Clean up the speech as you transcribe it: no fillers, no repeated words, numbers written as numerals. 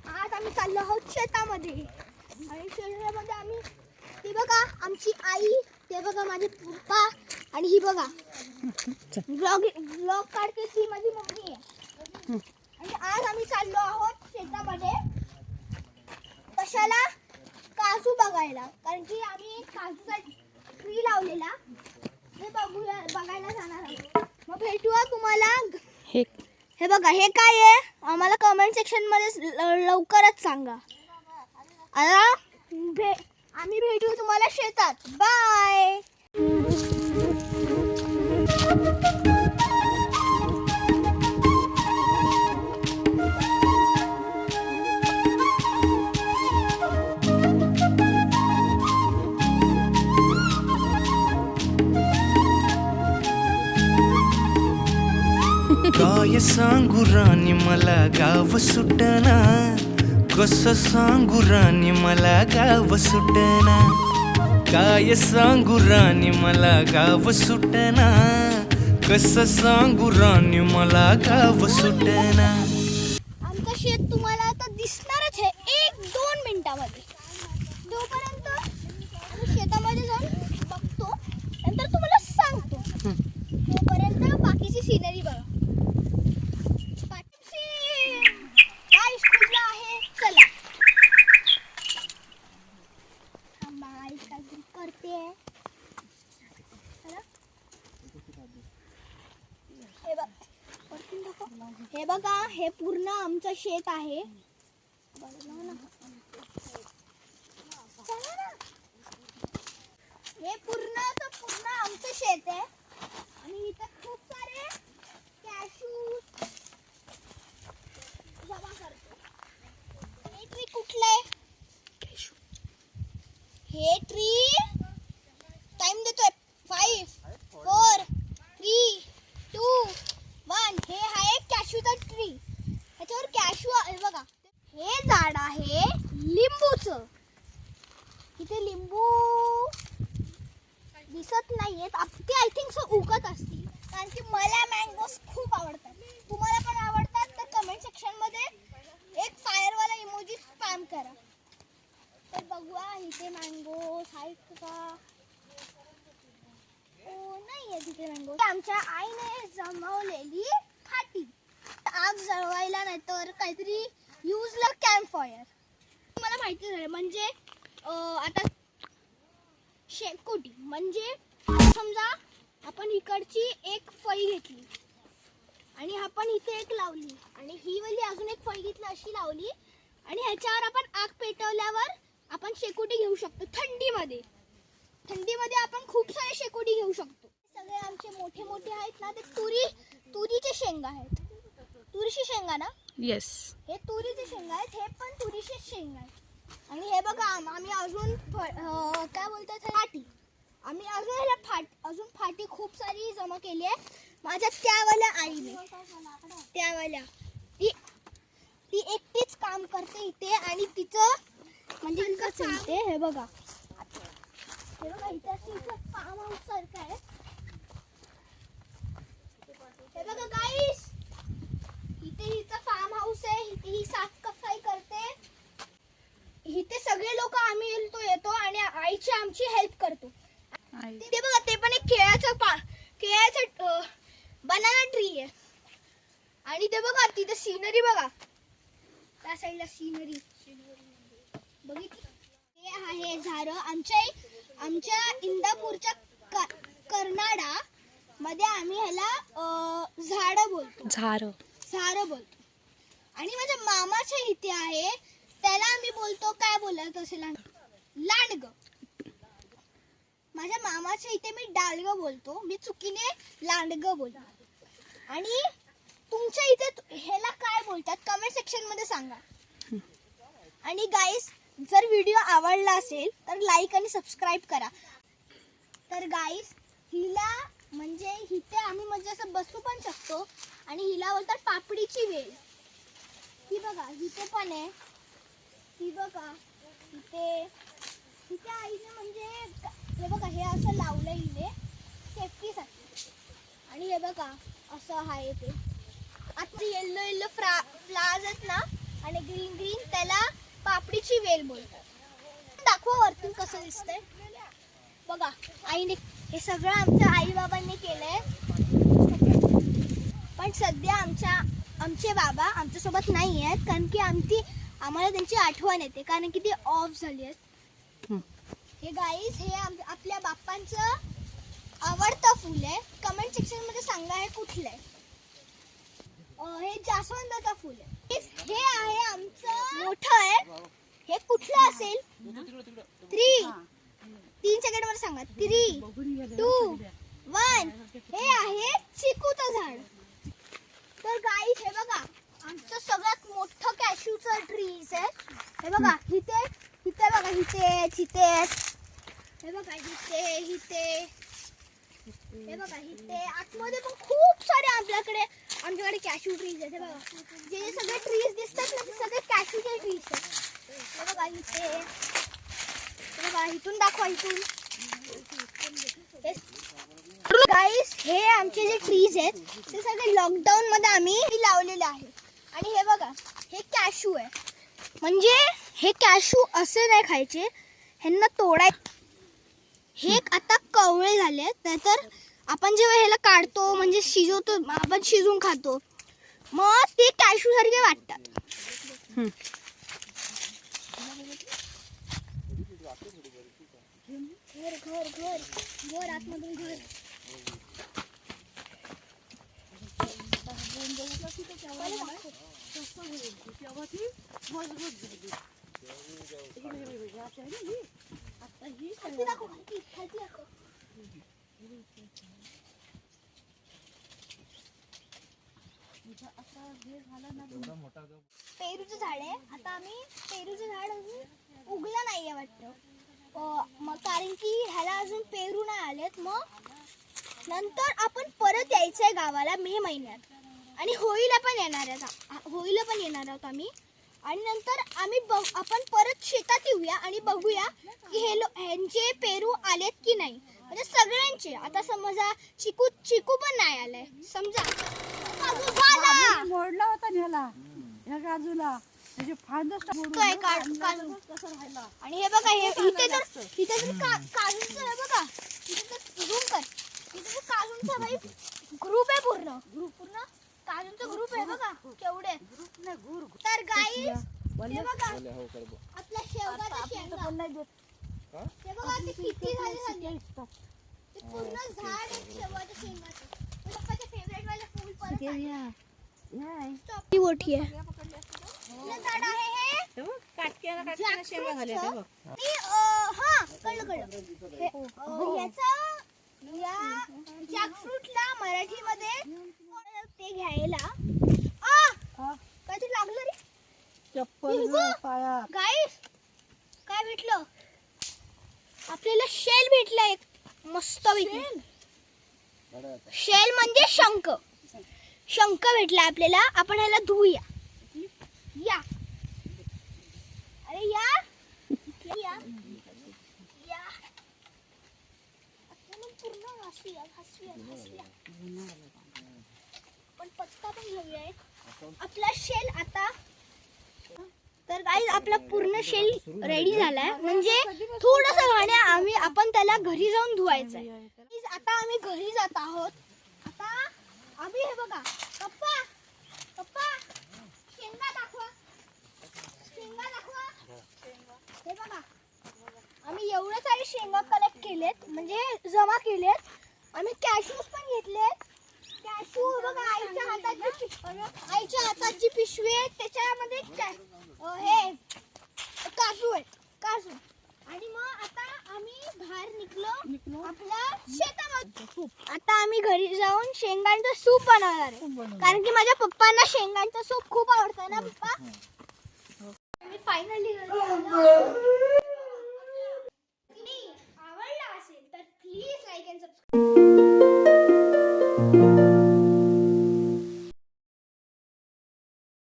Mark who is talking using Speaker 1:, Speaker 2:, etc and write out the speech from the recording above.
Speaker 1: आज आम्ही चाललो आहोत शेतामध्ये आणि शेतामध्ये आम्ही ती बघा आमची आई, ते बघा माझे पप्पा आणि ही बघा ब्लॉग काढते ती माझी मम्मी आहे. आणि आज आम्ही चाललो आहोत शेतामध्ये कशाला, काजू बघायला. कारण की आम्ही काजूचा ट्री लावलेला ते बघायला जाणार आहोत. मग भेटूया तुम्हाला. हे बघा हे काय आहे आम्हाला कमेंट सेक्शन मध्ये लवकरच सांगा. आता आम्ही भेटू तुम्हाला शेतात. बाय.
Speaker 2: काय सांगू राणी मला गाव सुटना, कसं सांगू राणी मला गाव सुटना. काय सांगू राणी मला गाव सुटना, कसं सांगू राणी मला गाव सुटना.
Speaker 1: आमचं शेत तुम्हाला आता दिसणारच आहे 1-2 मिनिटामध्ये. जोपर्यंत आम्ही शेतामध्ये जाऊन बघतो नंतर तुम्हाला सांगतो. तोपर्यंत बाकीची सिनरी बघा. हे बघा हे पूर्ण आमचं शेत आहे. हे पूर्ण आमचं शेत आहे आणि इथे खूप सारे कॅशू जमा करतो. हे ट्री कुठलं आहे? हे ट्री टाइम देतोय 5, 4, 3, 2, 1. हे आहे कॅशूचा ट्री. ह्याच्यावर कॅशू आहे बघा. हे झाड आहे लिंबूचं. इथे लिंबू दिसत नाहीयेत. ते आय थिंक सो उगत असतील. कारण की मला मँगोज खूप आवडतात. तुम्हाला पण आवडतात तर कमेंट सेक्शन मध्ये एक फायरवाला इमोजी स्पॅम करा. तर बघूया इथे मँगोज आहेत का. नाही तिथे मँगो. आमच्या आईने जमवलेली फाटी. आग जळवायला नाही तर काहीतरी युजला कॅम्प फायर. मला माहिती झालं म्हणजे आता शेकोटी म्हणजे समजा आपण इकडची एक फळी घेतली आणि आपण इथे एक लावली आणि ही वाली अजून एक फळी घेतली अशी लावली आणि ह्याच्यावर आपण आग पेटवल्यावर आपण शेकोटी घेऊ शकतो. थंडीमध्ये आपण खूप सारे शेकोटी घेऊ शकतो. सगळे आमचे मोठे मोठे आहेत ना ते तुरीचे शेंगा आहेत. तुरीची शेंगा ना.
Speaker 3: येस.
Speaker 1: हे तुरीचे शेंगा आहेत. हे पण तुरीचे शेंगा आहेत. आणि हे बघा आम्ही अजून काय बोलतात फाटी. आम्ही अजून फाटी खूप सारी जमा केली आहे माझ्या त्यावाल्या आईने. ती एकटीच काम करते इथे आणि तिचं म्हणजे इथे हे बघा इथे फार्म हाऊस सारखं आहे. हे बघा गाईस इथे हिचं फार्म हाऊस आहे. इथे ही साफसफाई करते. इथे सगळे लोक आम्ही येतो आणि आईची आमची हेल्प करतो. ते बघा ते पण एक केळ्याचं बनाना ट्री आहे. आणि ते बघा तिथे सीनरी बघा त्या साईडला सीनरी बघितली. हे आहे झाड आमच्या इंदापूरच्या कर्नाडा मध्ये आम्ही ह्याला झाड बोलतो. आणि माझ्या मामाच्या इथे आहे त्याला आम्ही बोलतो काय बोलत असेल लांडग. माझ्या मामाच्या इथे मी डालग बोलतो. मी चुकीने लांडग बोलतो. आणि तुमच्या इथे ह्याला काय बोलतात कमेंट सेक्शन मध्ये सांगा. आणि गाईस जर व्हिडिओ आवडला असेल तर लाईक आणि सबस्क्राईब करा. तर गाईस हिला म्हणजे इथे आम्ही म्हणजे असं बसू पण शकतो आणि हिला बोलतात पापडीची वेल. ही बघा इथे पण आहे. ही बघा इथे आईने म्हणजे हे बघा हे असं लावलं हिने सेफ्टीसाठी. आणि हे बघा असं आहे ते. आता येल्लो येल्लो फ्लावर्स आहेत ना आणि ग्रीन ग्रीन त्याला पापडीची वेल बोलतात. दाखवा वरतून कसं दिसतंय बघा. आईने हे सगळं आमच्या आई बाबांनी केलंय. पण सध्या आमचे बाबा आमच्यासोबत नाही आहेत कारण की आम्हाला त्यांची आठवण येते कारण की ते ऑफ झाली आहेत. हे गाईज हे आपल्या बाप्पांचं आवडतं फुल आहे. कमेंट सेक्शन मध्ये सांगा हे कुठलं आहे. हे जास्वंदाचं फुल आहे. हे आहे आमचं मोठं आहे. हे कुठलं असेल? 3 सेकंड मध्ये सांगा. 3, 2, 1. हे आहे चिकूचं झाड. तर गाईज हे बघा आमचं सगळ्यात मोठं कॅशूचं ट्रीज आहे. हे बघा इथे बघा इथे हे बघा इथे हे बघा इथे आतमध्ये पण खूप सारे आमच्याकडे कॅशू ट्रीज आहेत. हे बघा जे सगळे ट्रीज दिसतात ना ते सगळे कॅशूचे ट्रीज आहेत. हे बघा इथे हे बघा इथून दाखवा इथून. गाईस हे आमचे जे ट्रीज आहेत ते सगळे लॉकडाऊन मध्ये आम्ही लावलेले आहेत. आणि हे बघा हे कॅशू आहे. म्हणजे हे कॅशू असे नाही खायचे, ह्यांना तोडाय. हे आता कवळे झालेत. नाहीतर आपण जेव्हा ह्याला काढतो म्हणजे शिजवतो आपण शिजवून खातो मग ते कॅशू सारखे वाटतात. घर आतमधून घर. पेरूचं झाड आहे. आता आम्ही पेरूचं झाड अजून उगलं नाहीये वाटतं. मग कारण की ह्याला अजून पेरू नाही आलेत. मग नंतर आपण परत यायचंय गावाला मे महिन्यात आणि होळीला पण येणार आहोत आम्ही. आणि नंतर आपण परत शेतात येऊया आणि बघूया की ह्यांचे पेरू आलेत की नाही. म्हणजे सगळ्यांचे. आता समजा चिकू पण नाही आलाय समजा.
Speaker 3: मोडला होता ह्याला ह्या बाजूला आणि
Speaker 1: हे बघा इथे तर काजूंचं आहे बघा. इथे तर झूम कर. इथे तर काजूंचा भाई ग्रुप आहे. पूर्ण काजूंचा ग्रुप आहे बघा केवढे. तर गाईस हे बघा आपल्या शेवगाच्या शेंगा. हे बघा ते किती झाले. ते पूर्ण झाड आहे शेवगाच्या शेंगाचं. पप्पाचे फेवरेट वाले फूल परत मोठी आहे. झाड आहे हे
Speaker 3: शेंगा झाल्या ते बघ.
Speaker 1: हा कळलं. या जॅकफ्रूटला मराठीमध्ये ते घ्यायला काहीतरी लागलं रे.
Speaker 3: चप्पल पाया.
Speaker 1: गाईस काय भेटलं आपल्याला? शेल भेटला एक मस्त पैकी. शेल म्हणजे शंख भेटला आपल्याला. आपण ह्याला धुवूया. या अरे या पूर्ण हसूया. पण पत्ता पण घेऊया आपला शेल आता. तर गाईस आपला पूर्ण शेल रेडी झालाय. म्हणजे थोडंसं आपण त्याला घरी जाऊन धुवायचंय. आता आम्ही घरी जात आहोत. आता आम्ही हे बघा पप्पा शेंगा दाखवा. हे बघा आम्ही एवढे सारे शेंगा कलेक्ट केलेत म्हणजे जमा केलेत. आम्ही कॅशूज पण घेतलेत. कॅशू बघा आईच्या हाताची पिशवी आहे. त्याच्यामध्ये हे काजू आहे. आणि मग आता आम्ही बाहेर निघलो आपल्या शेतामध्ये. आता आम्ही घरी जाऊन शेंगांचं सूप बनवणार आहे. कारण की माझ्या पप्पांना शेंगांचं सूप खूप आवडतं ना पप्पा.